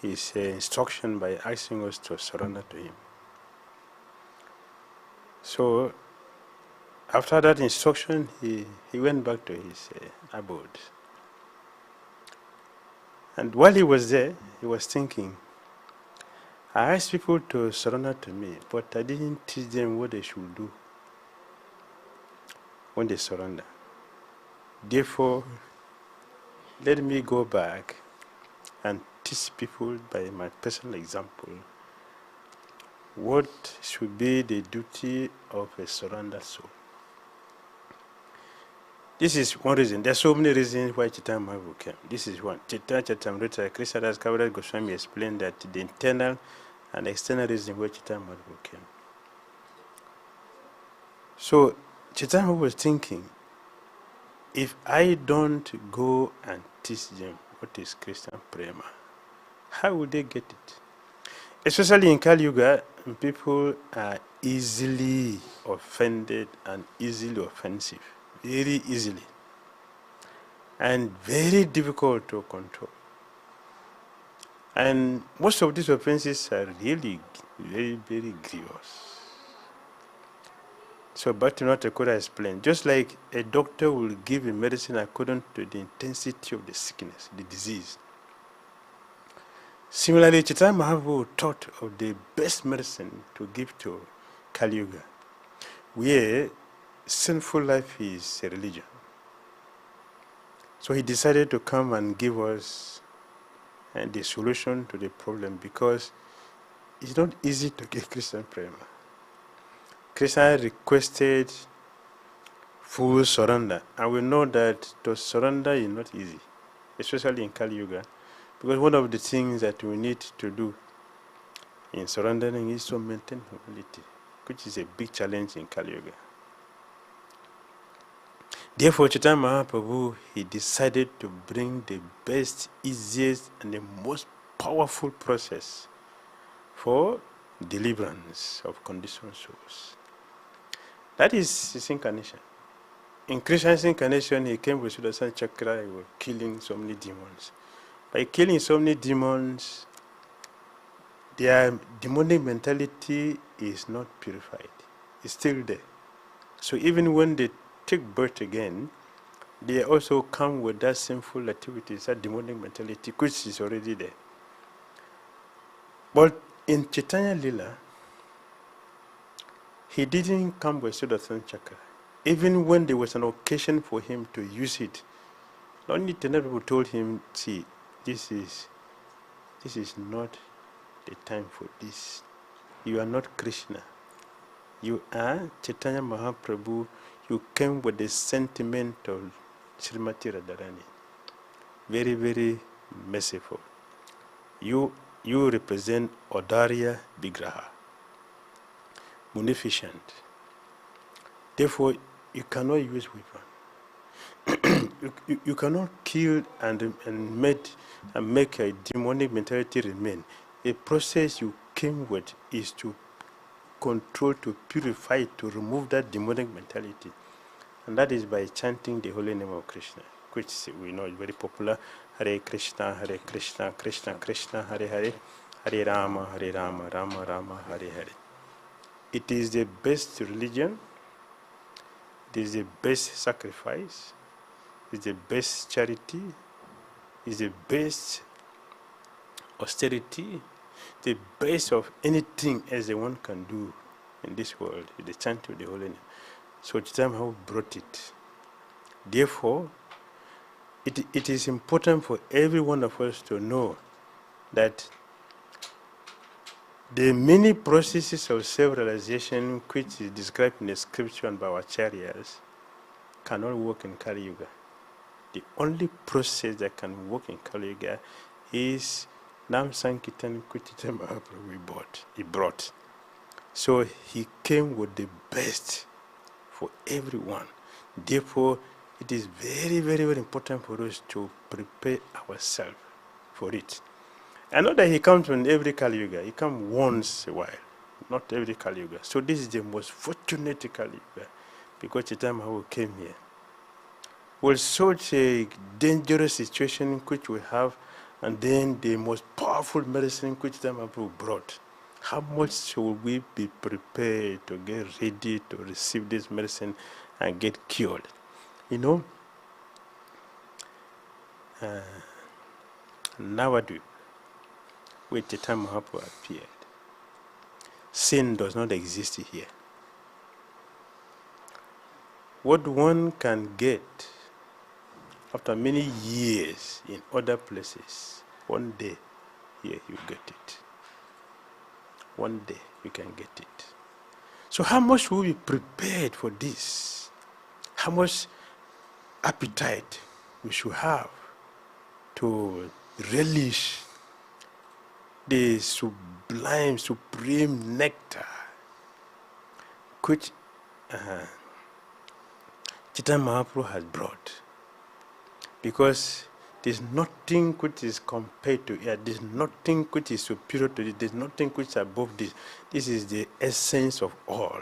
his instruction by asking us to surrender to him. So after that instruction, he went back to his abode. And while he was there, he was thinking, I asked people to surrender to me, but I didn't teach them what they should do when they surrender. Therefore, let me go back and teach people by my personal example what should be the duty of a surrendered soul. This is one reason. There are so many reasons why Chaitanya Mahaprabhu came. This is one. Chaitanya Krishnadas Kaviraj Goswami explained that the internal and external reason why Chaitanya Mahaprabhu came. So Chaitanya Mahaprabhu was thinking, if I don't go and teach them what is Christian prema, how will they get it? Especially in Kali Yuga, people are easily offended and easily offensive, very easily, and very difficult to control. And most of these offenses are really very, very grievous. So Bhakti Thakura explained, just like a doctor will give a medicine according to the intensity of the sickness, the disease. Similarly, Chaitanya Mahaprabhu taught of the best medicine to give to Kali Yuga, where sinful life is a religion. So he decided to come and give us the solution to the problem, because it's not easy to get Christian prema. Krishna requested full surrender, and we know that to surrender is not easy, especially in Kali Yuga, because one of the things that we need to do in surrendering is to maintain humility, which is a big challenge in Kali Yuga. Therefore, Chaitanya Mahaprabhu, he decided to bring the best, easiest, and the most powerful process for deliverance of conditioned souls. That is his incarnation. In Krishna's incarnation, he came with Sudarshan Chakra, he was killing so many demons. By killing so many demons, their demonic mentality is not purified. It's still there. So even when they take birth again, they also come with that sinful activities, that demonic mentality, which is already there. But in Chaitanya Lila, he didn't come with Sudarshan Chakra. Even when there was an occasion for him to use it, only 10 people told him, see, this is not the time for this. You are not Krishna. You are Chaitanya Mahaprabhu. You came with the sentiment of Srimati Radharani. Very, very merciful. You represent Audarya Vigraha, munificent. Therefore, you cannot use weapon. you cannot kill and make a demonic mentality remain. A process you came with is to control, to purify, to remove that demonic mentality. And that is by chanting the holy name of Krishna, which we know is very popular. Hare Krishna, Krishna Krishna, Hare Hare, Hare Rama, Rama Rama, Hare Hare. It is the best religion. It is the best sacrifice. It is the best charity. It is the best austerity. The best of anything as one can do in this world is the chanting of the holy name. So Chaitanya Mahaprabhu brought it. Therefore, it is important for every one of us to know that the many processes of self-realization which is described in the scripture and by our acharyas cannot work in Kali Yuga. The only process that can work in Kali Yuga is Nam Sankirtan which Chaitanya Mahaprabhu he brought. So he came with the best for everyone. Therefore, it is very, very, very important for us to prepare ourselves for it. I know that he comes in every Kali Yuga. He comes once a while, not every Kali Yuga. So this is the most fortunate Kali Yuga, because Chaitanya Mahaprabhu came here. With such a dangerous situation which we have, and then the most powerful medicine which Mahaprabhu brought. How much should we be prepared to get ready to receive this medicine and get cured? You know, nowadays, when Chaitanya Mahaprabhu appeared, sin does not exist here. What one can get after many years in other places, one day here you get it. One day you can get it. So how much will we be prepared for this? How much appetite we should have to relish the sublime, supreme nectar which Chaitanya Mahaprabhu has brought. Because there's nothing which is compared to it, there's nothing which is superior to it, there's nothing which is above this. This is the essence of all.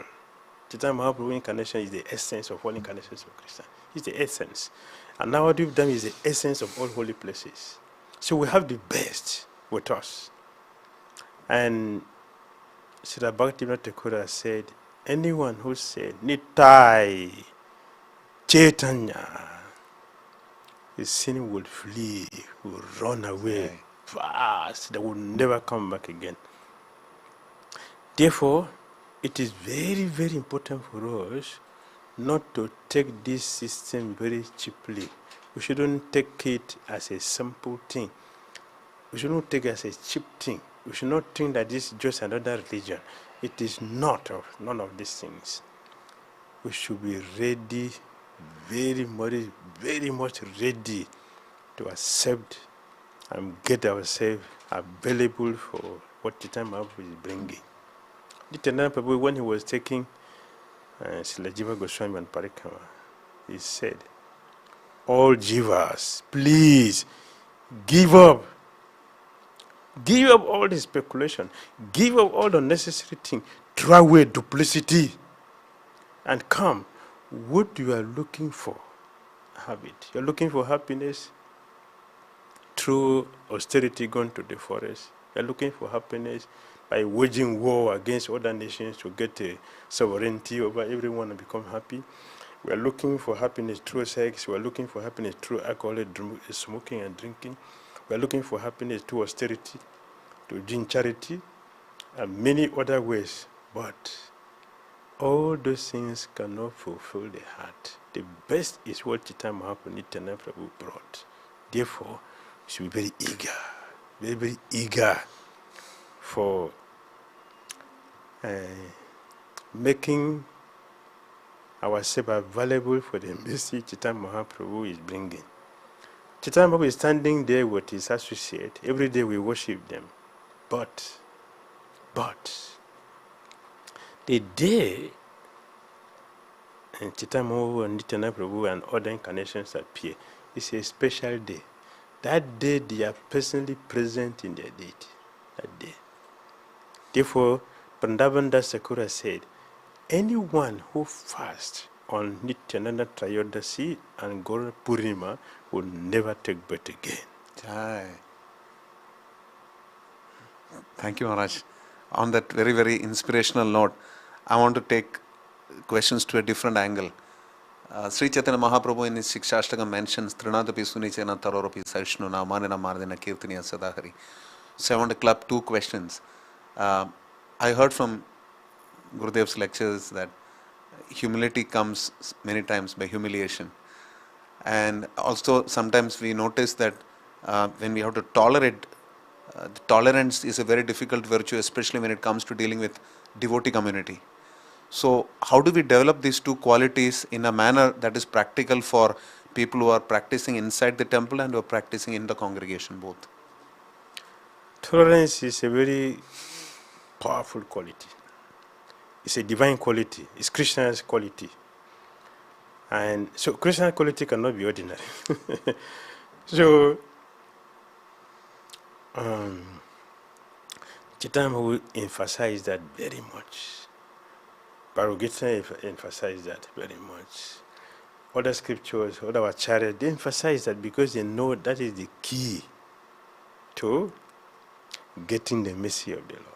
Chaitanya Mahaprabhu incarnation is the essence of all incarnations of Krishna. It's the essence. And now what we've done is the essence of all holy places. So we have the best with us. And Srila Bhakti Thakur said, anyone who said, Nitai Chaitanya, his sin will flee, will run away fast, they will never come back again. Therefore, it is very, very important for us not to take this system very cheaply. We shouldn't take it as a simple thing. We shouldn't take it as a cheap thing. We should not think that this is just another religion. It is not of none of these things. We should be ready, very much ready to accept and get ourselves available for what the time Mahaprabhu is bringing. Nityananda Prabhu, when he was taking Srila Jiva Goswami and Parikama, he said, all jivas, please give up. Give up all the speculation. Give up all the necessary things. Throw away duplicity. And come. What you are looking for, have it. You're looking for happiness through austerity, going to the forest. You're looking for happiness by waging war against other nations to get a sovereignty over everyone and become happy. We are looking for happiness through sex. We are looking for happiness through alcohol, smoking and drinking. We are looking for happiness through austerity, to doing charity, and many other ways. But all those things cannot fulfill the heart. The best is what Chaitanya Mahaprabhu Nityananda Prabhu brought. Therefore, we should be very eager, very eager for making ourselves available for the message Chaitanya Mahaprabhu is bringing. Chaitanya Mahaprabhu is standing there with his associate. Every day we worship them. But, the day and Chaitanya Mahaprabhu and Nityananda Prabhu and other incarnations appear is a special day. That day they are personally present in their deity. That day. Therefore, Pandavanda Sakura said, anyone who fasts on Nityananda Trayodasi and Gaura Purnima will never take birth again. Jai. Thank you, Maharaj. On that very, very inspirational note, I want to take questions to a different angle. Sri Chaitanya Mahaprabhu in his Shikshastakam mentions Trinadapi Sunichena Tarorapi Saishnuna Manina Mardina Kirtaniya Sadahari. So I want to club two questions. I heard from Gurudev's lectures that humility comes many times by humiliation. And also sometimes we notice that when we have to tolerate, tolerance is a very difficult virtue, especially when it comes to dealing with devotee community. So how do we develop these two qualities in a manner that is practical for people who are practicing inside the temple and who are practicing in the congregation both? Tolerance is a very powerful quality. It's a divine quality. It's Krishna's quality. And so Krishna's quality cannot be ordinary. So Chaitanya will emphasize that very much. Parugita emphasize that very much. Other scriptures, other acharyas, they emphasize that because they know that is the key to getting the mercy of the Lord.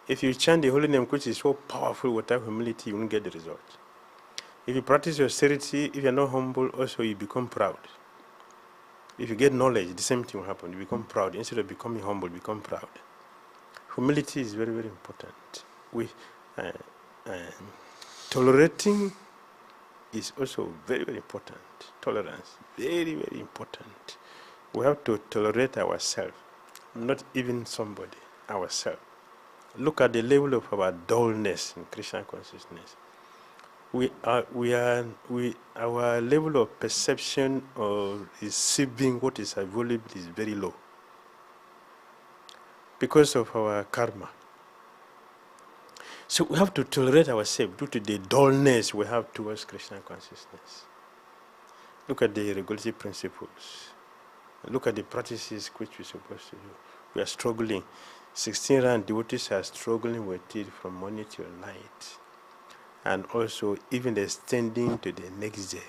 If you chant the holy name, which is so powerful, without humility, you won't get the result. If you practice austerity, if you're not humble, also you become proud. If you get knowledge, the same thing will happen. You become proud. Instead of becoming humble, become proud. Humility is very, very important. Tolerating is also very, very important. Tolerance, very, very important. We have to tolerate ourselves, not even somebody, ourselves. Look at the level of our dullness in Krishna consciousness. Our level of perception of receiving what is available is very low because of our karma. So we have to tolerate ourselves due to the dullness we have towards Krishna consciousness. Look at the regulative principles. Look at the practices which we're supposed to do. We are struggling. 16 Rand devotees are struggling with it from morning till night. And also even extending to the next day.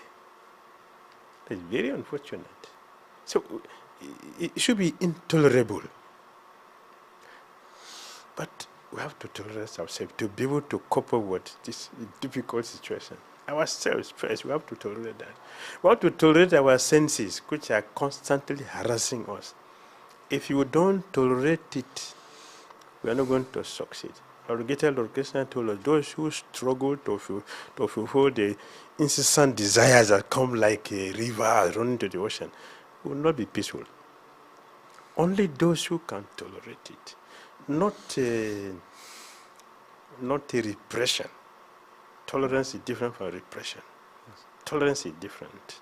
That's very unfortunate. So it should be intolerable. But we have to tolerate ourselves to be able to cope with this difficult situation. Ourselves first, we have to tolerate that. We have to tolerate our senses, which are constantly harassing us. If you don't tolerate it, we are not going to succeed. Lord Krishna told us, those who struggle to fulfill the incessant desires that come like a river running to the ocean will not be peaceful. Only those who can tolerate it, not a repression. Tolerance is different from repression. Tolerance is different.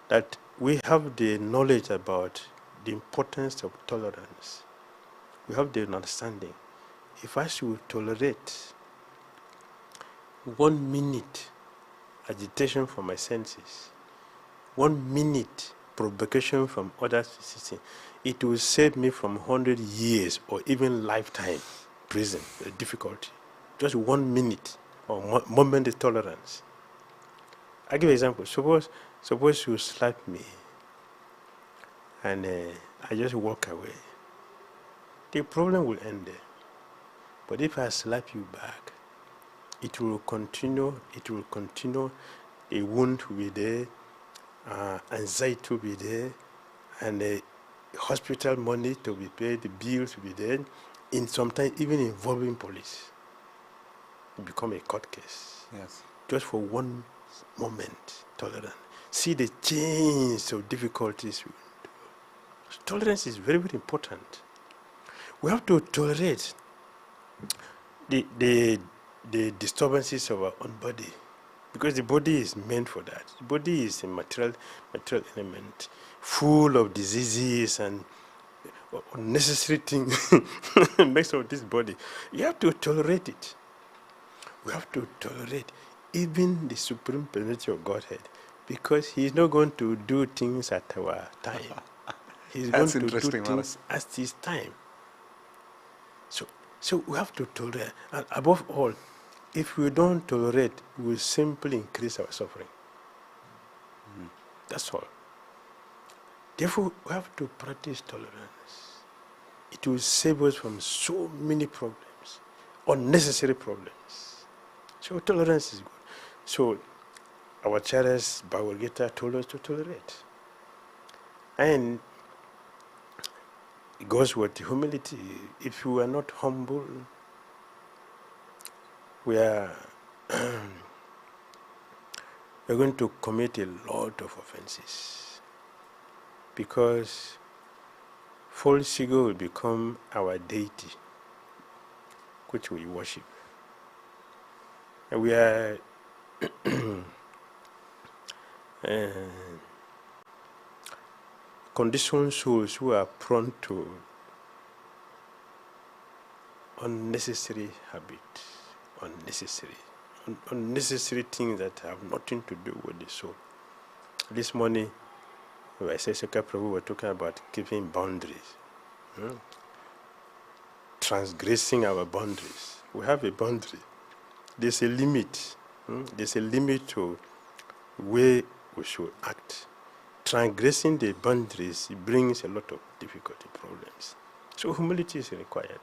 That we have the knowledge about the importance of tolerance. We have the understanding. If I should tolerate 1 minute agitation from my senses, 1 minute provocation from others, it will save me from 100 years or even lifetime prison, difficulty. Just 1 minute or moment of tolerance. I give an example. Suppose you slap me and I just walk away. The problem will end there. But if I slap you back, it will continue, the wound will be there, anxiety will be there, and the hospital money to be paid, the bills will be there, in sometimes even involving police. It become a court case. Yes. Just for 1 moment, tolerance. See the change of difficulties. Tolerance is very, very important. We have to tolerate the disturbances of our own body, because the body is meant for that. The body is a material element, full of diseases and unnecessary things makes of this body. You have to tolerate it. We have to tolerate even the supreme personality of Godhead, because He is not going to do things at our time. He is going to do things at His time. So we have to tolerate. And above all, if we don't tolerate, we will simply increase our suffering. That's all. Therefore, we have to practice tolerance. It will save us from so many problems, unnecessary problems. So tolerance is good. So our Acharyas Bhagavad Gita told us to tolerate. And it goes with humility. If you are not humble, we are we're going to commit a lot of offenses, because false ego will become our deity, which we worship. And we are conditioned souls who are prone to unnecessary habits, unnecessary things that have nothing to do with the soul. This morning, I said prabhu were talking about keeping boundaries, transgressing our boundaries. We have a boundary. There's a limit. There's a limit to where we should act. transgressing the boundaries, it brings a lot of difficulty, problems. So humility is required.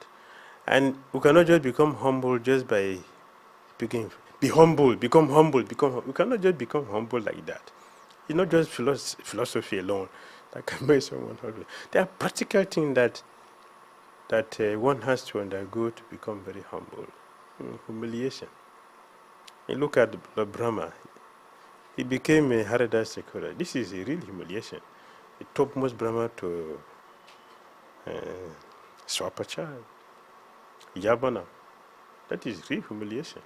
And we cannot just become humble just by beginning. Be humble, become humble, become humble. We cannot just become humble like that. It's not just philosophy alone that can make someone humble. There are practical things that one has to undergo to become very humble. Humiliation. You look at Lord Brahma. He became a Haridas Secular. This is a real humiliation. The topmost Brahma to Swapacha, Yavana. That is real humiliation.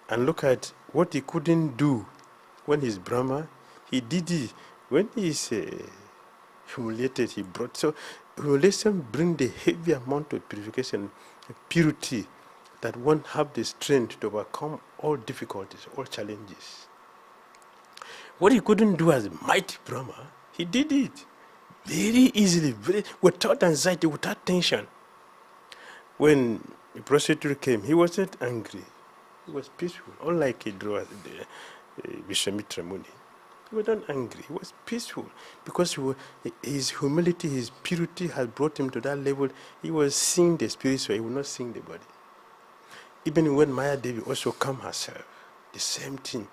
And look at what he couldn't do when he's Brahma. He did it. When he's humiliated, he brought. So humiliation brings the heavy amount of purification, purity, that one have the strength to overcome all difficulties, all challenges. What he couldn't do as mighty Brahma, he did it very easily, without anxiety, without tension. When the prostitute came, he wasn't angry. He was peaceful, unlike Dhira, Vishwamitra Muni. He was not angry, he was peaceful, because his humility, his purity has brought him to that level. He was seeing the spirit, so he would not seeing the body. Even when Maya Devi also come herself, the same thing.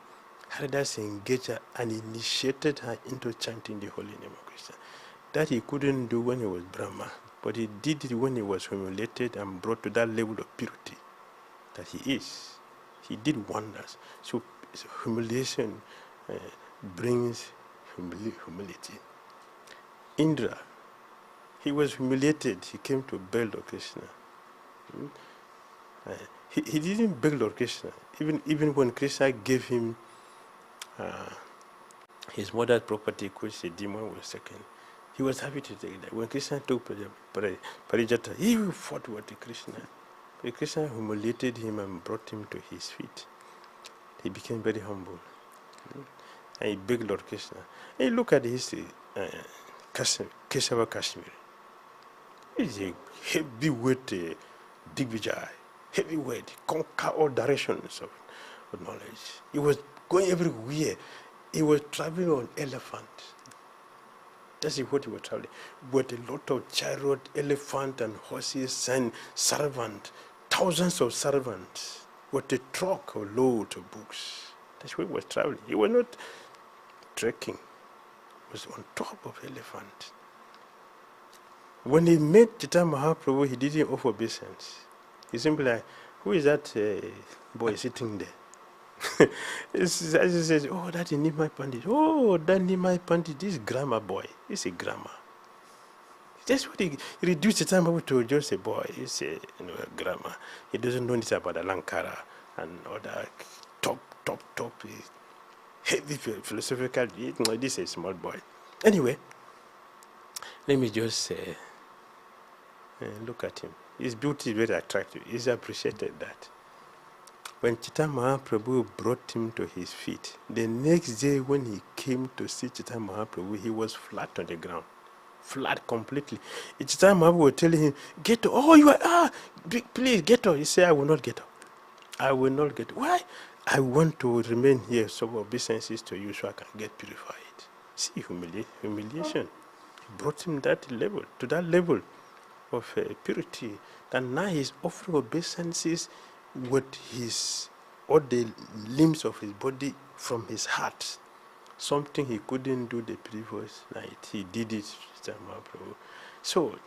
Haridas engaged her and initiated her into chanting the holy name of Krishna. That he couldn't do when he was Brahma, but he did it when he was humiliated and brought to that level of purity that he is. He did wonders. So humiliation brings humility. Indra, he was humiliated. He came to beg Lord Krishna. He didn't beg Lord Krishna. Even when Krishna gave him his mother's property, which the demon was taken, he was happy to take that. When Krishna took Parijata, he fought with Krishna. But Krishna humiliated him and brought him to his feet. He became very humble. And he begged Lord Krishna. And you look at the history, Keshava Kashmir. He's a heavyweight Digvijay, heavyweight, conquer all directions of knowledge. He was going everywhere. He was traveling on elephant. That's what he was traveling. With a lot of chariot, elephant, and horses, and servants, thousands of servants, with a truck or load of books. That's where he was traveling. He was not trekking. He was on top of elephant. When he met Chaitanya Mahaprabhu, he didn't offer obeisance. He simply like, who is that boy sitting there? As he says, oh, that is Nimai Pandit. Oh, that Nimai Pandit, this grammar boy. He's a grammar. That's what he reduced the time to just a boy. He's a grammar. He doesn't know anything about Alankara and other top heavy philosophical. This is a small boy. Anyway, let me just look at him. His beauty is very attractive. He's appreciated that. When Chaitanya Mahaprabhu brought him to his feet, the next day when he came to see Chaitanya Mahaprabhu, he was flat on the ground. Flat completely. Chaitanya Mahaprabhu was telling him, get up. Oh, you are, please get up. He said, I will not get up. I will not get up. Why? I want to remain here, so obeisances to you so I can get purified. See, humiliation. He brought him to that level of purity. And now he's offering obeisances with all the limbs of his body from his heart. Something he couldn't do the previous night. He did it, Mahaprabhu. So,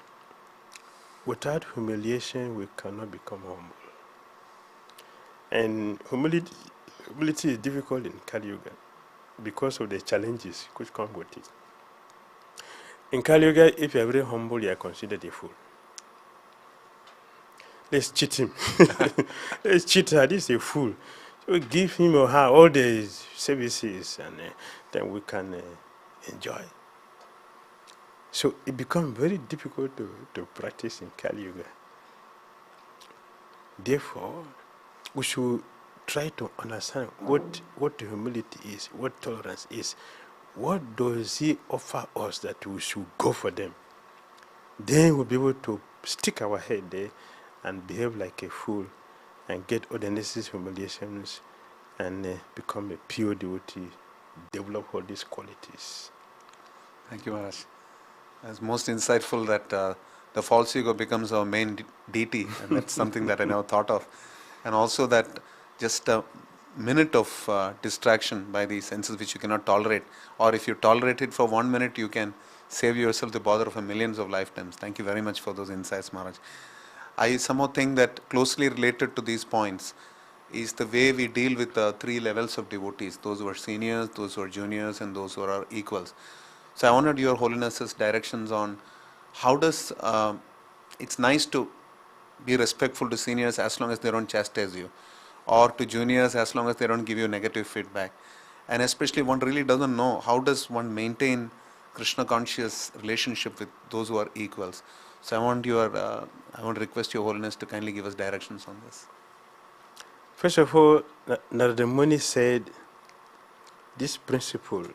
without humiliation, we cannot become humble. And humility is difficult in Kali Yuga because of the challenges which come with it. In Kali Yuga, if you are very humble, you are considered a fool. Let's cheat him. Let's cheat her. This is a fool. So give him or her all the services, and then we can enjoy. So it becomes very difficult to practice in Kali Yuga. Therefore, we should try to understand what humility is, what tolerance is. What does he offer us that we should go for them? Then we'll be able to stick our head there and behave like a fool and get all the necessary humiliations and become a pure devotee develop all these qualities. Thank you, Maharaj. It's most insightful that the false ego becomes our main deity, and that's something that I never thought of. And also that just a minute of distraction by the senses which you cannot tolerate, or if you tolerate it for 1 minute, you can save yourself the bother of millions of lifetimes. Thank you very much for those insights, Maharaj. I somehow think that closely related to these points is the way we deal with the three levels of devotees, those who are seniors, those who are juniors, and those who are our equals. So I wanted your Holiness's directions on how does, it's nice to be respectful to seniors as long as they don't chastise you, or to juniors as long as they don't give you negative feedback. And especially one really doesn't know how does one maintain Krishna conscious relationship with those who are equals. So I want to request your Holiness to kindly give us directions on this. First of all, Narada Muni said this principle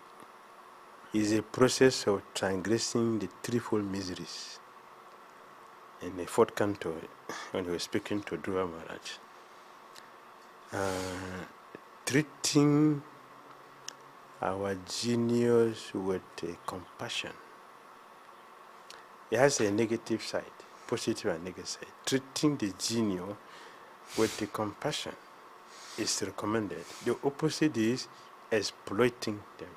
is a process of transgressing the threefold miseries. In the fourth canto, when he was speaking to Dhira Maharaj, treating our genius with compassion. It has a negative side, positive and negative side. Treating the genius with the compassion is recommended. The opposite is exploiting them,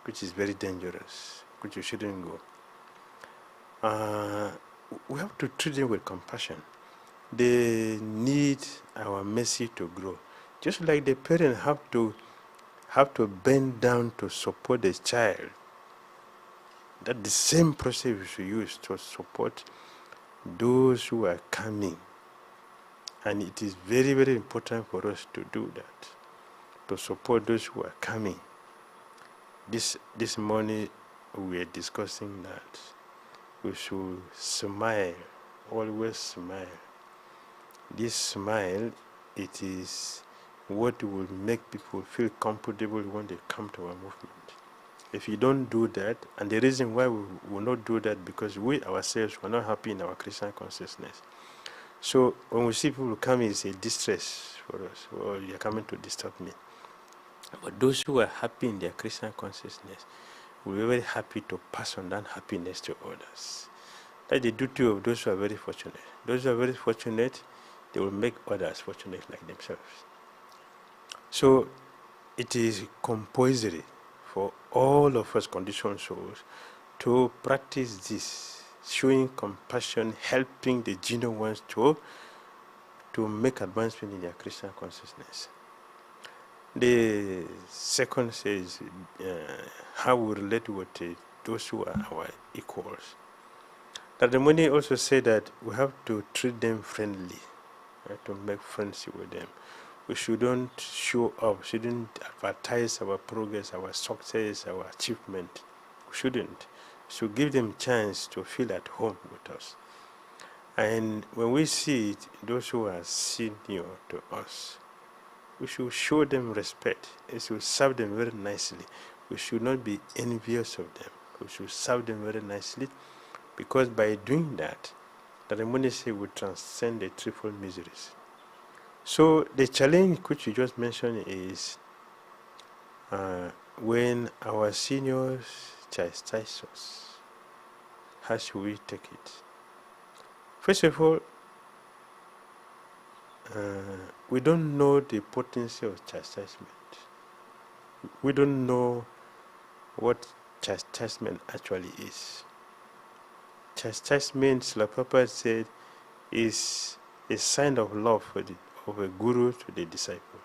which is very dangerous, which you shouldn't go. We have to treat them with compassion. They need our mercy to grow. Just like the parent have to bend down to support the child. That's the same process we should use to support those who are coming. And it is very, very important for us to do that, to support those who are coming. This morning we were discussing that we should smile, always smile. This smile, it is what will make people feel comfortable when they come to our movement. If you don't do that, and the reason why we will not do that, because we ourselves are not happy in our Christian consciousness. So when we see people coming, it's a distress for us, or you're coming to disturb me. But those who are happy in their Christian consciousness will be very happy to pass on that happiness to others. That's the duty of those who are very fortunate. Those who are very fortunate, they will make others fortunate like themselves. So it is compulsory for all of us conditioned souls to practice this, showing compassion, helping the genuine ones to make advancement in their Christian consciousness. The second says how we relate with those who are our equals. That the Muni also said that we have to treat them friendly, right, to make friendship with them. We shouldn't show up, shouldn't advertise our progress, our success, our achievement. We shouldn't. We should give them a chance to feel at home with us. And when we see it, those who are senior to us, we should show them respect. We should serve them very nicely. We should not be envious of them. We should serve them very nicely, because by doing that, the Ramoni will transcend the threefold miseries. So the challenge which you just mentioned is when our seniors chastise us, how should we take it? First of all, we don't know the potency of chastisement. We don't know what chastisement actually is. Chastisement, Srila Prabhupada said, is a sign of love of a guru to the disciple.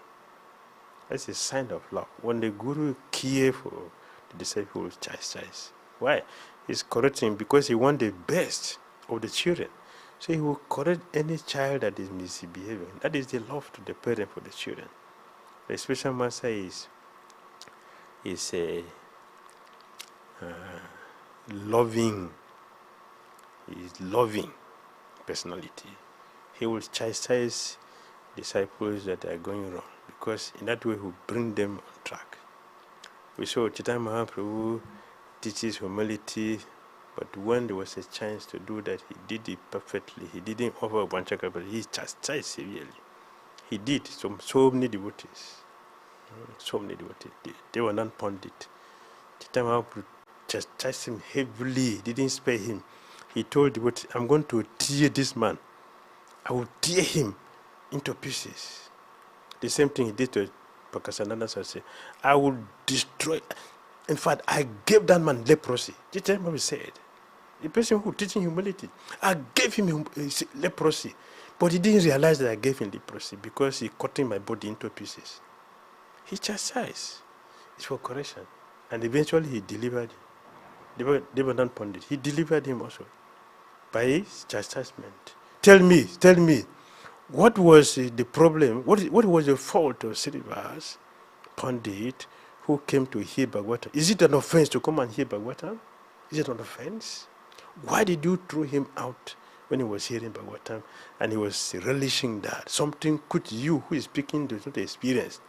That's a sign of love. When the guru cares for the disciple, will chastise. Why? He's correcting because he wants the best of the children. So he will correct any child that is misbehaving. That is the love to the parent for the children. The special master is a loving personality. He will chastise disciples that are going wrong, because in that way he will bring them on track. We saw Chaitanya Mahaprabhu teaches humility, but when there was a chance to do that, he did it perfectly. He didn't offer a bunch of, but he chastised severely. He did so many devotees. So many devotees. They were not pundit. The time Mahaprabhu chastised him heavily, didn't spare him. He told the devotee, I'm going to tear this man. I will tear him into pieces. The same thing he did to Pakasananda Sase. I will destroy. In fact, I gave that man leprosy. The time Mahaprabhu said, the person who teaching humility, I gave him leprosy. But he didn't realize that I gave him leprosy because he cutting my body into pieces. He chastised. It's for correction. And eventually he delivered him. Devanath Pandit, he delivered him also by his chastisement. Tell me, what was the problem? What was the fault of Srivas Pandit who came to hear Bhagavatam? Is it an offense to come and hear Bhagavatam? Is it an offense? Why did you throw him out when he was hearing Bhagavatam and he was relishing that? Something which you who is speaking does not experience.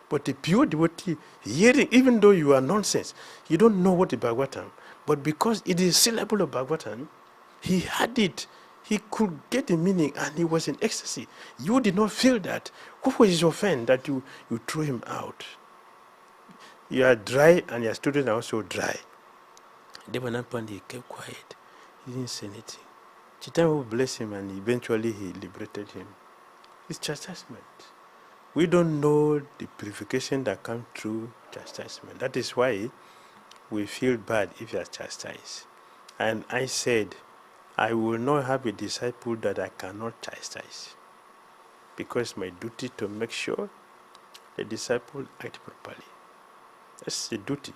But the pure devotee hearing, even though you are nonsense, you don't know what is Bhagavatam, but because it is a syllable of Bhagavatam, he had it. He could get the meaning and he was in ecstasy. You did not feel that. What was his offense that you threw him out? You are dry and your students are also dry. Devanath Pandit kept quiet. He didn't say anything. Chaitanya blessed him and eventually he liberated him. It's chastisement. We don't know the purification that comes through chastisement. That is why we feel bad if you are chastised. And I said, I will not have a disciple that I cannot chastise, because my duty to make sure the disciple act properly. That's the duty,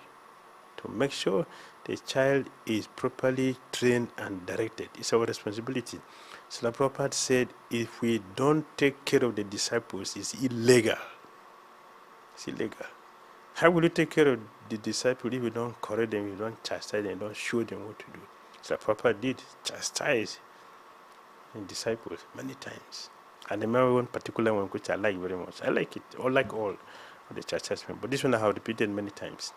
to make sure the child is properly trained and directed. It's our responsibility. Srila Prabhupada said, if we don't take care of the disciples, it's illegal. It's illegal. How will you take care of the disciple if you don't correct them, you don't chastise them, you don't show them what to do? Srila Prabhupada did chastise the disciples many times. And I remember one particular one which I like very much. I like it, or like all of the chastisement, but this one I have repeated many times.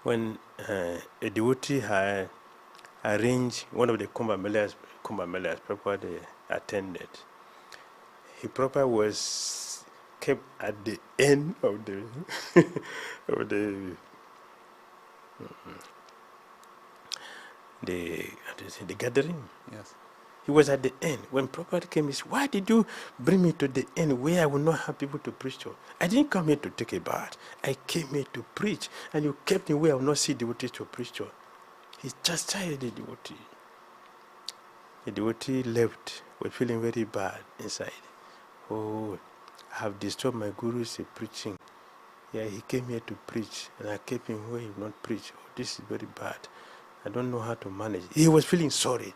When a devotee had arranged one of the Kumbh Melas Prabhupada attended, he Prabhupada was kept at the end of the of the gathering. Yes. He was at the end. When Prabhupada came, he said, why did you bring me to the end where I will not have people to preach to? I didn't come here to take a bath. I came here to preach. And you kept me where I will not see devotees to preach to. He chastised the devotee. The devotee left, was feeling very bad inside. Oh, I have disturbed my guru's preaching. Yeah, he came here to preach, and I kept him where he will not preach. Oh, this is very bad. I don't know how to manage. He was feeling sorry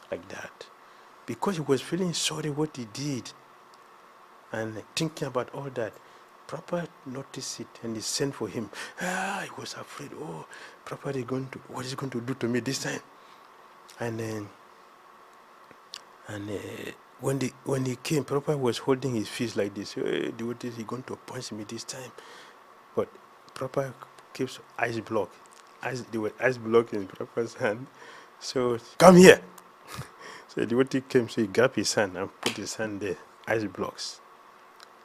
like that, because he was feeling sorry what he did and thinking about all that. Prabhupada noticed it and he sent for him. He was afraid. Oh, Prabhupada is going to, what is he going to do to me this time? And when he came, Prabhupada was holding his fist like this. Hey, devotees, he's going to punch me this time. But Prabhupada keeps ice block. There was ice block in Prabhupada's hand. So, come here. So the devotee came, so he grabbed his hand and put his hand there, ice blocks.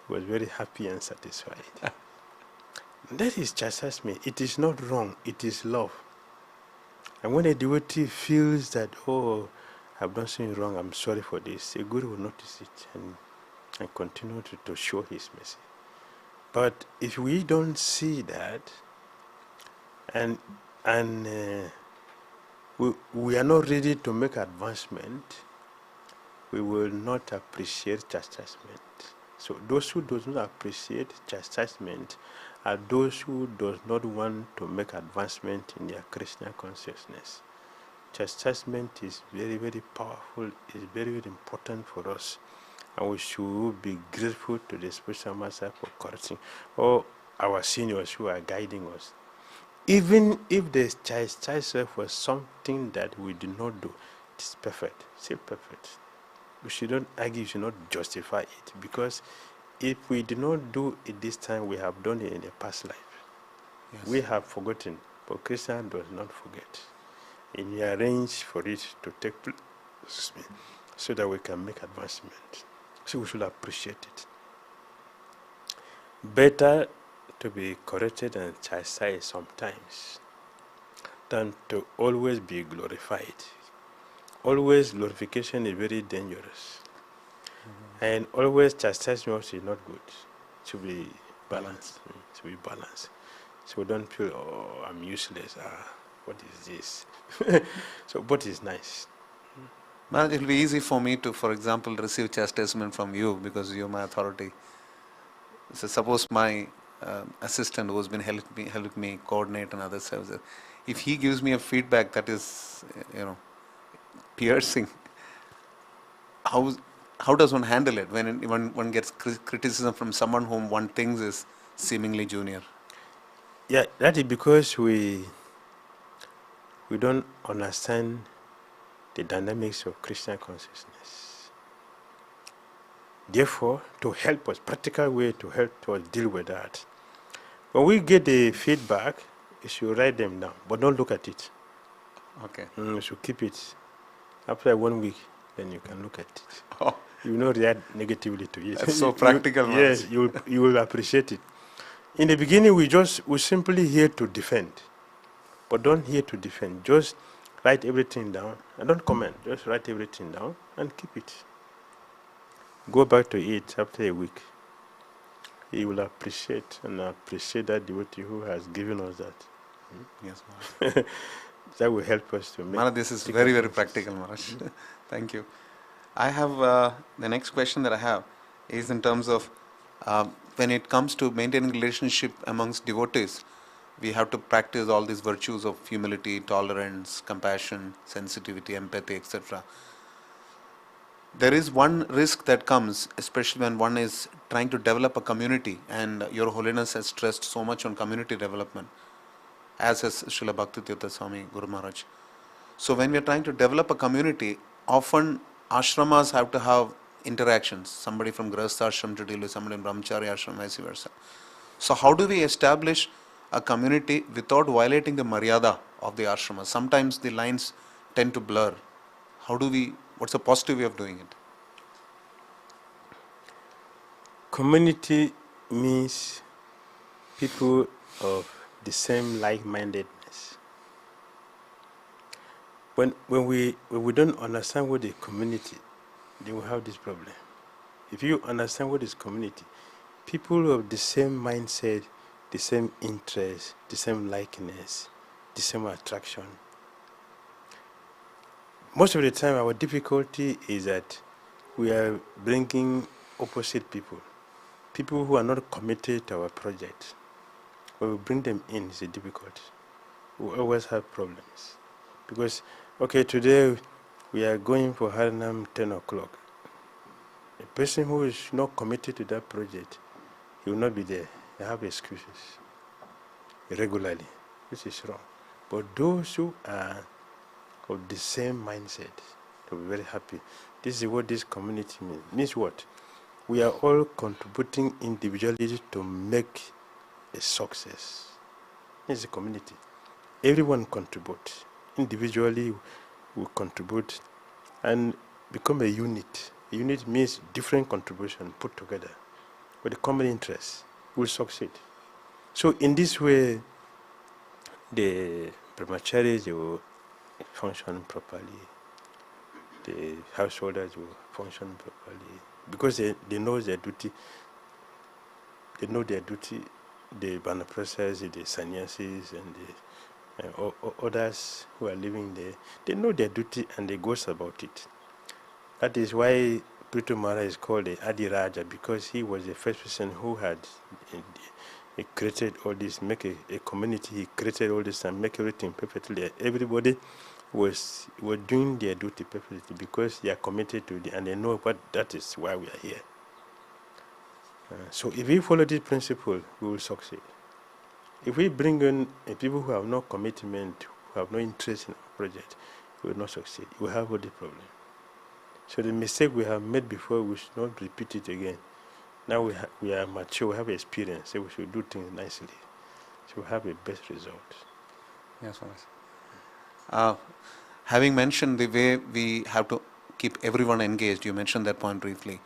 He was very happy and satisfied. That is chastisement. It is not wrong, it is love. And when a devotee feels that, oh, I've done something wrong, I'm sorry for this, a guru will notice it and continue to show his mercy. But if we don't see that, and we are not ready to make advancement, we will not appreciate chastisement. So those who do not appreciate chastisement are those who do not want to make advancement in their Krishna consciousness. Chastisement is very, very powerful, is very, very important for us. And we should be grateful to the Spiritual Master for correcting all our seniors who are guiding us. Even if the chastisement was something that we did not do, it is perfect, still perfect. We should not argue, we should not justify it, because if we did not do it this time, we have done it in a past life. Yes. We have forgotten, but Krishna does not forget. And he arranged for it to take place so that we can make advancement. So we should appreciate it. Better to be corrected and chastised sometimes than to always be glorified. Always glorification is very dangerous. And always chastisement is not good. It should be balanced. It should be balanced. So don't feel, oh, I'm useless. What is this? So both is nice. Maharaj, it will be easy for me to, for example, receive chastisement from you because you're my authority. So suppose my assistant who has been helping me coordinate and other services, if he gives me a feedback that is, piercing, how does one handle it when one gets criticism from someone whom one thinks is seemingly junior? Yeah, that is because we don't understand the dynamics of Krishna consciousness. Therefore, to help us, practical way to help us deal with that, when we get the feedback, you should write them down, but don't look at it. Okay. You should keep it. After 1 week, then you can look at it. Oh, You will not react negatively to it. that's so practical. Yes, you will appreciate it. In the beginning, we simply here to defend, but don't here to defend. Just write everything down and don't comment. Just write everything down and keep it. Go back to it after a week. He will appreciate that devotee who has given us that. Yes, Maharaj. That will help us to make. Maharaj, this is very, very practical, Maharaj. Thank you. I have the next question that I have is in terms of when it comes to maintaining relationship amongst devotees, we have to practice all these virtues of humility, tolerance, compassion, sensitivity, empathy, etc. There is one risk that comes, especially when one is trying to develop a community, and Your Holiness has stressed so much on community development, as has Srila Bhakti Tirtha Swami Guru Maharaj. So when we are trying to develop a community, often ashramas have to have interactions. Somebody from Grahastha ashram to deal with somebody in Brahmachari ashram, vice versa. So how do we establish a community without violating the maryada of the ashrama? Sometimes the lines tend to blur. What's a positive way of doing it? Community means people of the same like-mindedness. When we don't understand what is community, then we have this problem. If you understand what is community, people of the same mindset, the same interest, the same likeness, the same attraction. Most of the time, our difficulty is that we are bringing opposite people who are not committed to our project. When we bring them in, it's a difficulty. We always have problems. Because, okay, today we are going for Harinam 10 o'clock. A person who is not committed to that project, he will not be there. They have excuses regularly, which is wrong. But those who are of the same mindset, to be very happy. This is what this community means. Means what? We are all contributing individually to make a success. It's a community. Everyone contributes. Individually, we contribute and become a unit. A unit means different contribution put together with a common interest. Will succeed. So in this way, the brahmacharis will function properly. The householders will function properly because they know their duty. They know their duty. The vanaprasthas, the sannyasis, and the others who are living there, they know their duty and they goes about it. That is why Prithu Maharaj is called the Adi Raja, because he was the first person who had he created all this, make a community. He created all this and make everything perfectly. Everybody was doing their duty perfectly because they are committed to it and they know what that is why we are here. So if we follow this principle, we will succeed. If we bring in people who have no commitment, who have no interest in our project, we will not succeed. We will have all the problem. So the mistake we have made before, we should not repeat it again. Now we are mature, we have experience, so we should do things nicely. So we have a best result. Yes, Maharaj. Having mentioned the way we have to keep everyone engaged, you mentioned that point briefly.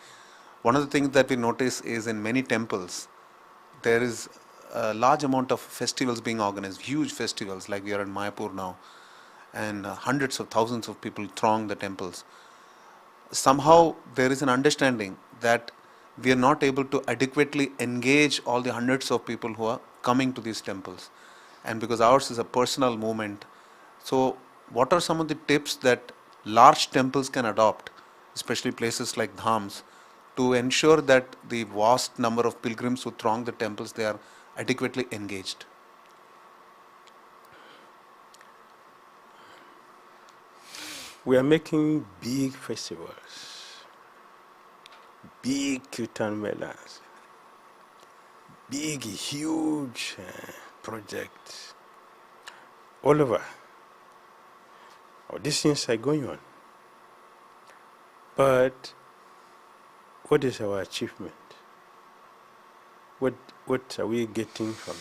One of the things that we notice is in many temples, there is a large amount of festivals being organized, huge festivals like we are in Mayapur now, and hundreds of thousands of people throng the temples. Somehow there is an understanding that we are not able to adequately engage all the hundreds of people who are coming to these temples. And because ours is a personal movement, so what are some of the tips that large temples can adopt, especially places like Dhams, to ensure that the vast number of pilgrims who throng the temples, they are adequately engaged? We are making big festivals, big kirtan melas, big, huge projects all over. These things are going on. But what is our achievement? What are we getting from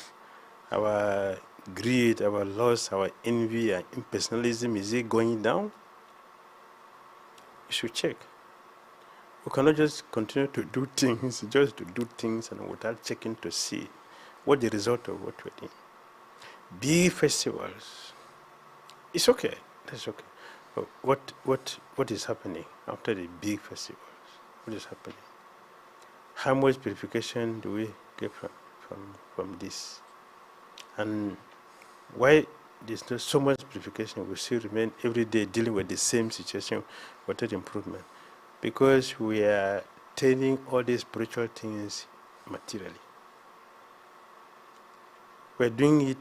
our greed, our loss, our envy, and impersonalism? Is it going down? You should check. We cannot just continue to do things, just to do things and without checking to see what the result of what we're doing. Big festivals, it's okay, that's okay. But what is happening after the big festivals? What is happening? How much purification do we get from this? And why there's not so much purification? We still remain every day dealing with the same situation without improvement. Because we are turning all these spiritual things materially. We're doing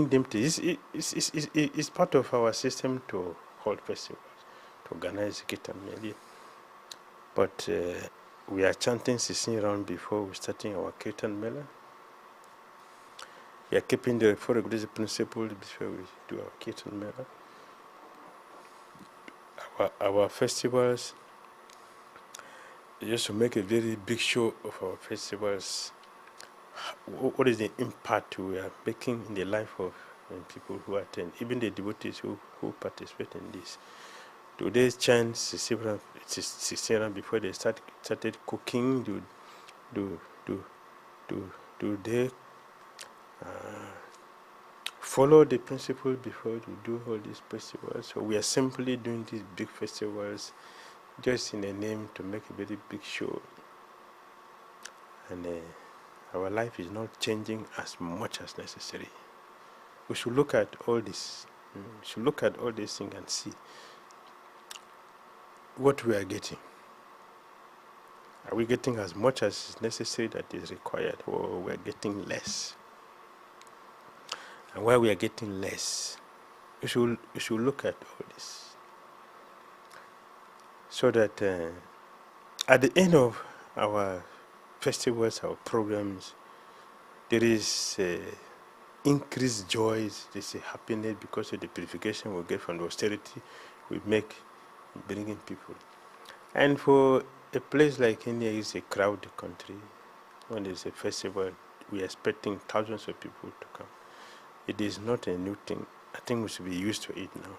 them it's part of our system to hold festivals, to organize Kirtan Meli. But we are chanting 16 rounds before we starting our Kirtan Mela. We are keeping the 4 regulations principles before we do our Kirtan Mela. Our festivals, just to make a very big show of our festivals, what is the impact we are making in the life of people who attend, even the devotees who participate in this. Today's chant 16 before they started cooking. Do they follow the principle before we do all these festivals? So we are simply doing these big festivals just in a name to make a very big show, and our life is not changing as much as necessary. We should look at all this. We should look at all these things and see what we are getting. Are we getting as much as is necessary that is required, or we are getting less? And why we are getting less? We should look at all this, so that at the end of our festivals, our programs, there is increased joy, there's a happiness because of the purification we get from the austerity we make in bringing people. And for a place like India, is a crowded country. When there's a festival, we are expecting thousands of people to come. It is not a new thing. I think we should be used to it now,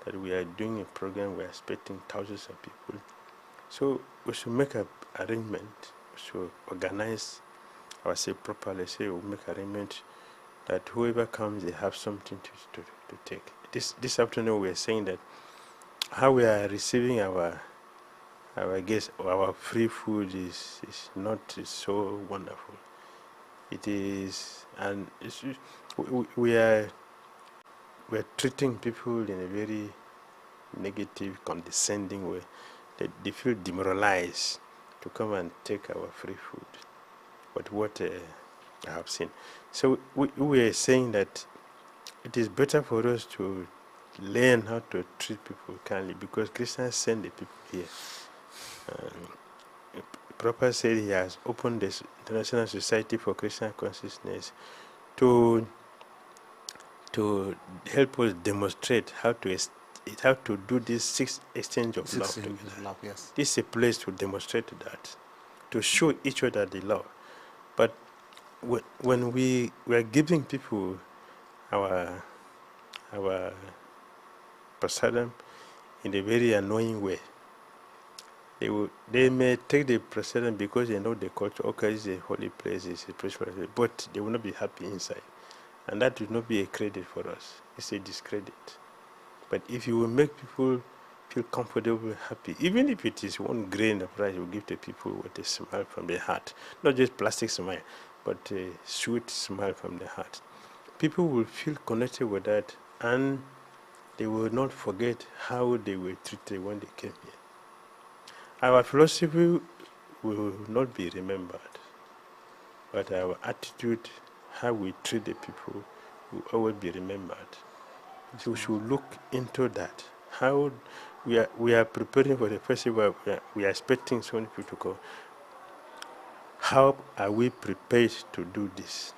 that we are doing a program, we are expecting thousands of people. So we should make an arrangement, we should organize ourselves properly, say we'll make arrangement that whoever comes, they have something to take. This afternoon we are saying that how we are receiving our guests, our free food is not so wonderful. It is, and we're treating people in a very negative, condescending way. They feel demoralized to come and take our free food. But what I have seen. So we are saying that it is better for us to learn how to treat people kindly, because Krishna sent the people here. Prabhupada said he has opened the International Society for Krishna Consciousness to help us demonstrate how to do this 6 exchange of love together. Yes. This is a place to demonstrate that, to show each other the love. But when we are giving people our prasadam in a very annoying way, They may take the precedent because they know the culture. Okay, it's a holy place, it's a spiritual place, but they will not be happy inside, and that will not be a credit for us. It's a discredit. But if you will make people feel comfortable, happy, even if it is one grain of rice, you give the people with a smile from their heart, not just plastic smile, but a sweet smile from their heart. People will feel connected with that, and they will not forget how they were treated when they came here. Our philosophy will not be remembered, but our attitude, how we treat the people, will always be remembered. So we should look into that. How we are preparing for the festival, we are expecting so many people to come. How are we prepared to do this?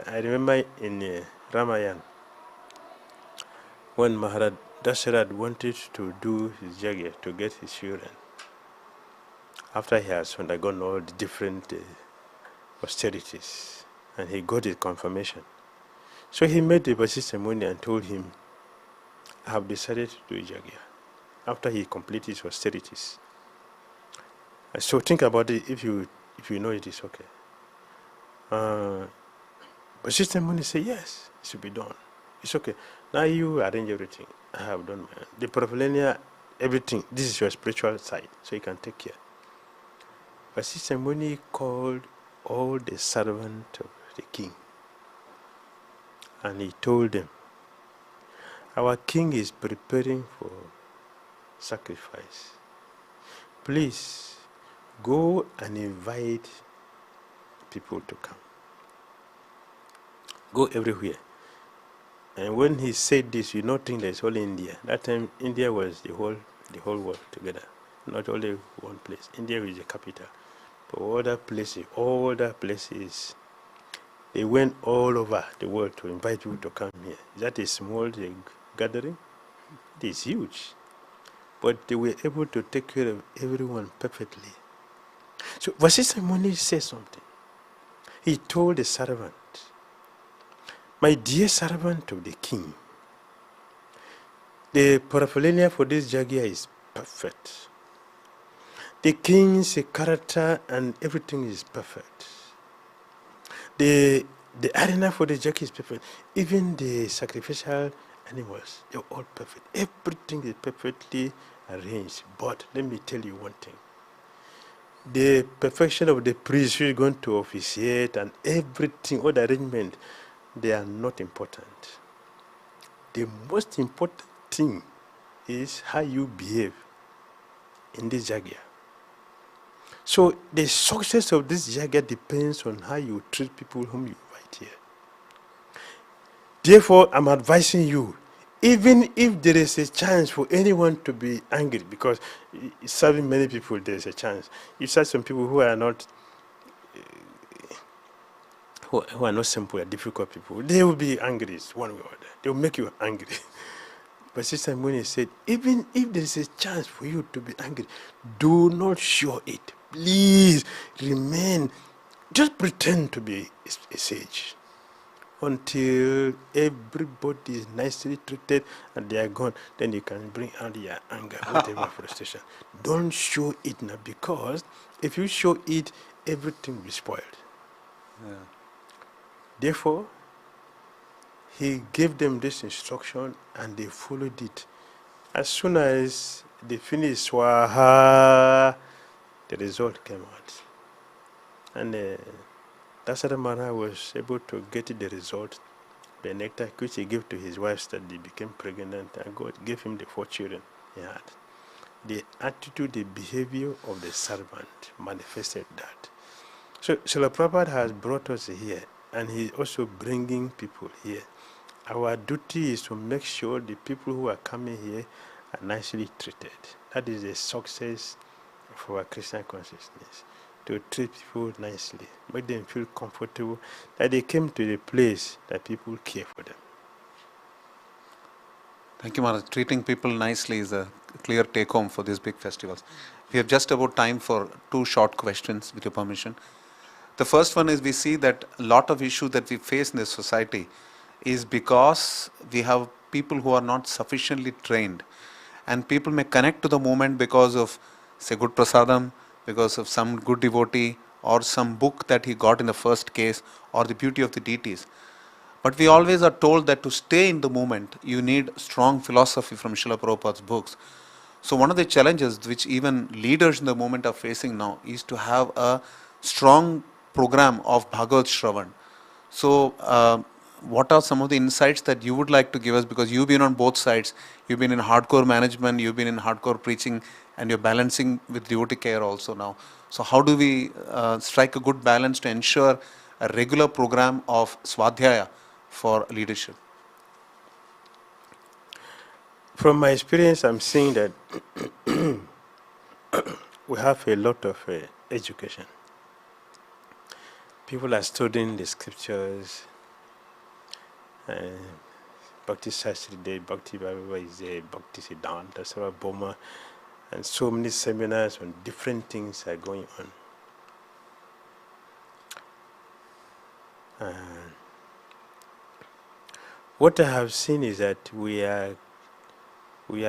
I remember in Ramayana, when Maharaj Dasharat wanted to do his yajna to get his children, after he has undergone all the different austerities, and he got his confirmation. So he made the Vasishtha Muni and told him, I have decided to do yajna, after he completed his austerities. So think about it. If you know it is okay. Vasishtha Muni said, yes, it should be done. It's okay. Now you arrange everything. I have done my the paraphernalia, everything. This is your spiritual side, so you can take care. Vasishtha Muni called all the servants of the king, and he told them, our king is preparing for sacrifice. Please go and invite people to come. Go everywhere. And when he said this, you don't think that it's only India. That time, India was the whole world together, not only one place. India is the capital. But all other places, they went all over the world to invite people to come here. That is small gathering. It is huge. But they were able to take care of everyone perfectly. So Vasishtha Muni said something. He told the servant, my dear servant of the king, the paraphernalia for this yajna is perfect. The king's character and everything is perfect. The arena for the yajna is perfect. Even the sacrificial animals, they're all perfect. Everything is perfectly arranged. But let me tell you one thing. The perfection of the priest who is going to officiate and everything, all the arrangement, they are not important. The most important thing is how you behave in this yajna. So the success of this yajna depends on how you treat people whom you invite here. Therefore, I'm advising you, even if there is a chance for anyone to be angry, because serving many people, there is a chance. You serve some people who are not who are not simple, are difficult people, they will be angry one way or other. They will make you angry. But Sister Muni said, even if there is a chance for you to be angry, do not show it. Please remain, just pretend to be a sage until everybody is nicely treated and they are gone. Then you can bring out your anger, whatever frustration. Don't show it now, because if you show it, everything will be spoiled. Yeah. Therefore, he gave them this instruction and they followed it. As soon as they finished Swaha, the result came out. And Dasara Maharaj was able to get the result, the nectar which he gave to his wife, that they became pregnant, and God gave him the 4 children he had. The attitude, the behavior of the servant manifested that. So Srila Prabhupada has brought us here, and he's also bringing people here. Our duty is to make sure the people who are coming here are nicely treated. That is the success of our Christian consciousness, to treat people nicely, make them feel comfortable, that they came to the place that people care for them. Thank you, Maharaj. Treating people nicely is a clear take-home for these big festivals. We have just about time for 2 short questions, with your permission. The first one is, we see that a lot of issues that we face in this society is because we have people who are not sufficiently trained, and people may connect to the movement because of say good prasadam, because of some good devotee, or some book that he got in the first case, or the beauty of the deities. But we always are told that to stay in the moment, you need strong philosophy from Srila Prabhupada's books. So one of the challenges which even leaders in the moment are facing now is to have a strong program of Bhagavad Shravan. So what are some of the insights that you would like to give us? Because you've been on both sides. You've been in hardcore management, you've been in hardcore preaching, and you're balancing with devotee care also now. So how do we strike a good balance to ensure a regular program of Swadhyaya for leadership? From my experience, I'm seeing that we have a lot of education. People are studying the scriptures. Bhakti Shastri Day, Bhakti Baba is there, Bhakti Siddhanta, Sarva Boma, and so many seminars on different things are going on. What I have seen is that we are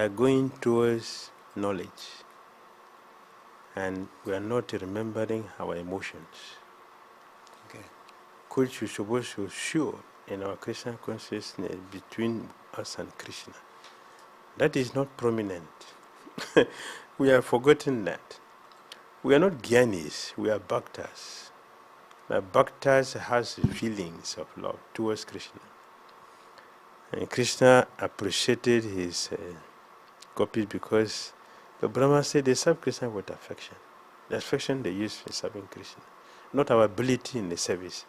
going towards knowledge, and we are not remembering our emotions. Okay. Which is supposed to show in our Krishna consciousness between us and Krishna. That is not prominent. We have forgotten that. We are not Gyanis, we are Bhaktas. Now, Bhaktas has feelings of love towards Krishna. And Krishna appreciated his gopis because the Brahma said they serve Krishna with affection. The affection they use in serving Krishna, not our ability in the service.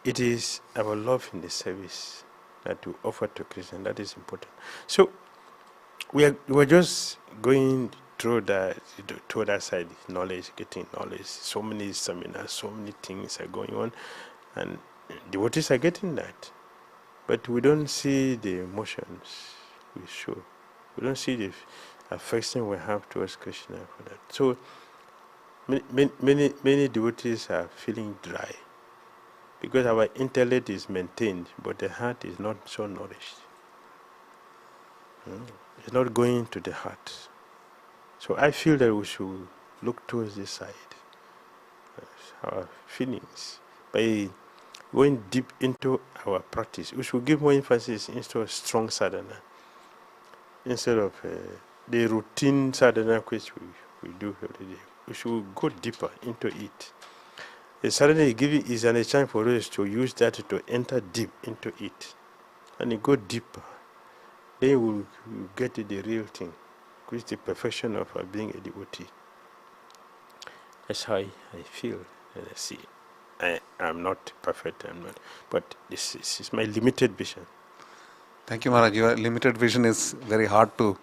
It is our love in the service that we offer to Krishna. That is important. So we're just going through that side, knowledge, getting knowledge. So many seminars, so many things are going on, and devotees are getting that. But we don't see the emotions we show. We don't see the affection we have towards Krishna for that. So many devotees are feeling dry because our intellect is maintained, but the heart is not so nourished. It's not going to the heart. So I feel that we should look towards this side, our feelings, by going deep into our practice. We should give more emphasis into a strong sadhana instead of the routine sadhana which we do every day. We should go deeper into it. The sadhana you give it is a chance for us to use that to enter deep into it. And you go deeper. Then you will get the real thing, which is the perfection of being a devotee. That's how I feel and I see it. I'm not perfect, but this is my limited vision. Thank you, Maharaj. Your limited vision is very hard to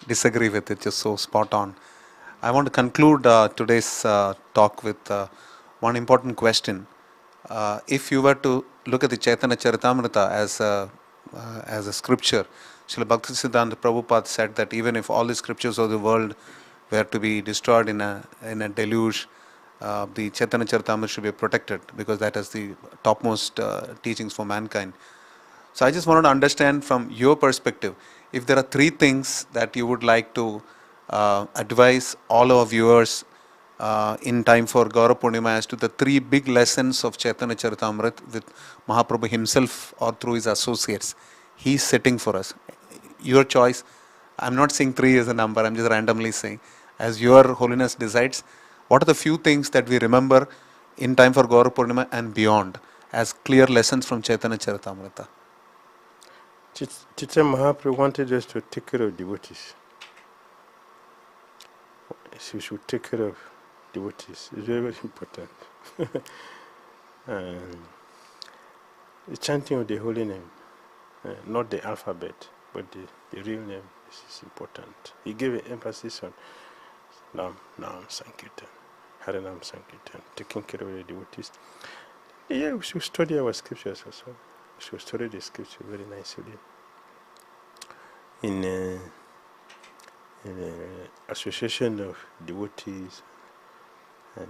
disagree with. It's just so spot on. I want to conclude today's talk with one important question. If you were to look at the Chaitanya Charitamrita as a scripture, Srila Bhaktisiddhanta Prabhupada said that even if all the scriptures of the world were to be destroyed in a deluge, the Chaitanya Charitamrita should be protected because that is the topmost teachings for mankind. So I just wanted to understand from your perspective, if there are three things that you would like to advise all our viewers in time for Gaura Purnima as to the three big lessons of Chaitanya Charitamrita with Mahaprabhu himself or through his associates. He's setting for us. Your choice. I'm not saying three as a number, I'm just randomly saying. As your Holiness decides, what are the few things that we remember in time for Gaura Purnima and beyond as clear lessons from Chaitanya Charitamrita? Chaitanya Mahaprabhu wanted us to take care of devotees. So we should take care of devotees. It's very, very important. The chanting of the holy name, not the alphabet, but the real name is important. He gave an emphasis on Nam Sankirtan, Harinam Sankirtan, taking care of the devotees. Yeah, we should study our scriptures also. We should study the scripture very nicely. In association of devotees and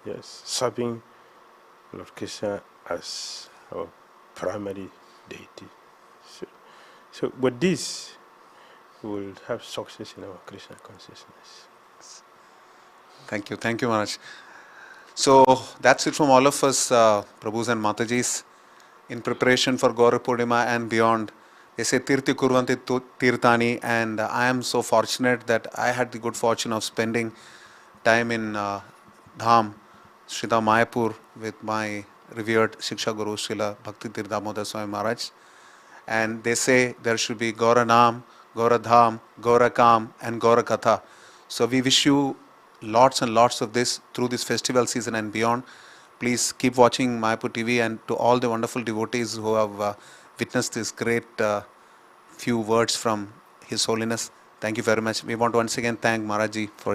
yes, serving Lord Krishna as our primary deity. So but this we will have success in our Krishna consciousness. Thank you, Maharaj. So that's it from all of us, Prabhus and Matajis, in preparation for Gaura Purnima and beyond. They say Tirti Kurvanti Tirtani, and I am so fortunate that I had the good fortune of spending time in Dham, Srida Mayapur, with my revered Shiksha Guru, Srila Bhakti Damodar Swami Maharaj. And they say there should be Gaura Nam, Gaura Dham, Gaura Kam, and Gaura Katha. So we wish you lots and lots of this through this festival season and beyond. Please keep watching Mayapur TV, and to all the wonderful devotees who have witnessed this great few words from His Holiness, thank you very much. We want to once again thank Maharaj Ji for